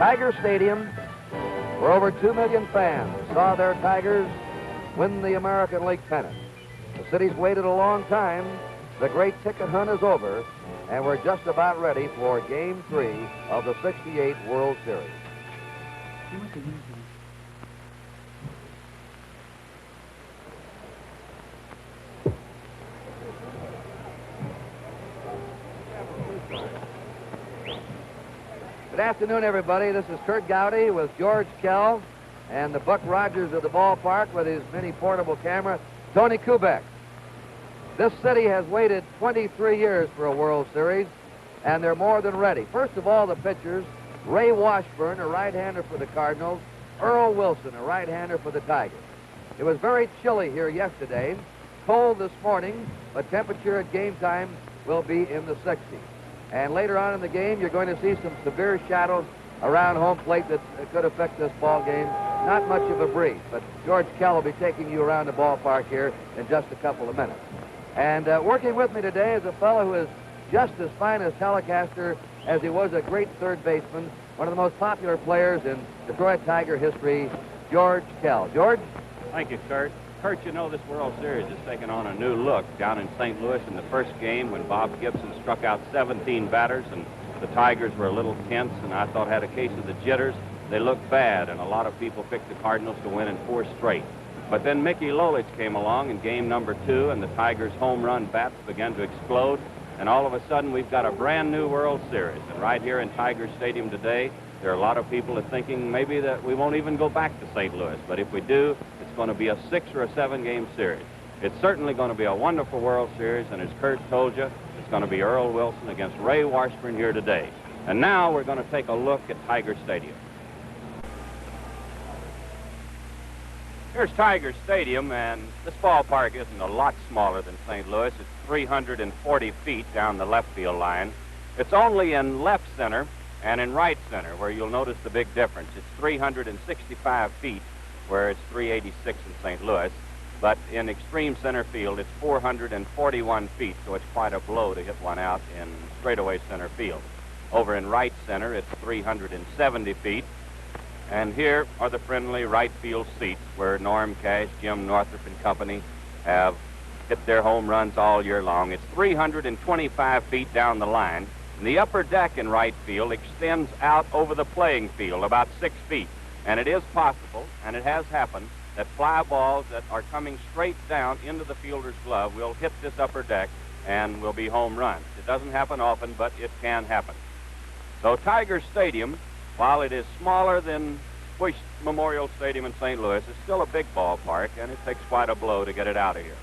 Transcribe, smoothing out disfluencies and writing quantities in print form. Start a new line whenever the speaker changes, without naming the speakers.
Tiger Stadium, where over 2 million fans saw their Tigers win the American League pennant. The city's waited a long time. The great ticket hunt is over, and we're just about ready for Game 3 of the '68 World Series. Good afternoon, everybody. This is Curt Gowdy with George Kell and the Buck Rogers of the ballpark with his mini portable camera, Tony Kubek. This city has waited 23 years for a World Series, and they're more than ready. First of all, the pitchers, Ray Washburn, a right-hander for the Cardinals, Earl Wilson, a right-hander for the Tigers. It was very chilly here yesterday, cold this morning, but temperature at game time will be in the 60s. And later on in the game, you're going to see some severe shadows around home plate that could affect this ball game. Not much of a breeze, but George Kell will be taking you around the ballpark here in just a couple of minutes. And working with me today is a fellow who is just as fine a telecaster as he was a great third baseman, one of the most popular players in Detroit Tiger history, George Kell. George?
Thank you, Curt. Curt, you know this World Series has taken on a new look down in St. Louis in the first game when Bob Gibson struck out 17 batters and the Tigers were a little tense and I thought had a case of the jitters. They looked bad and a lot of people picked the Cardinals to win in 4 straight. But then Mickey Lolich came along in game number 2 and the Tigers' home run bats began to explode and all of a sudden we've got a brand new World Series. And right here in Tiger Stadium today, there are a lot of people that are thinking maybe that we won't even go back to St. Louis. But if we do, it's going to be a 6 or a 7 game series. It's certainly going to be a wonderful World Series, and as Curt told you, it's going to be Earl Wilson against Ray Washburn here today. And now we're going to take a look at Tiger Stadium. Here's Tiger Stadium, and this ballpark isn't a lot smaller than St. Louis. It's 340 feet down the left field line. It's only in left center and in right center where you'll notice the big difference. It's 365 feet, where it's 386 in St. Louis. But in extreme center field, it's 441 feet, so it's quite a blow to hit one out in straightaway center field. Over in right center, it's 370 feet. And here are the friendly right field seats where Norm Cash, Jim Northrup and company have hit their home runs all year long. It's 325 feet down the line. And the upper deck in right field extends out over the playing field about 6 feet. And it is possible, and it has happened, that fly balls that are coming straight down into the fielder's glove will hit this upper deck and will be home runs. It doesn't happen often, but it can happen. So Tiger Stadium, while it is smaller than Bush Memorial Stadium in St. Louis, is still a big ballpark, and it takes quite a blow to get it out of here.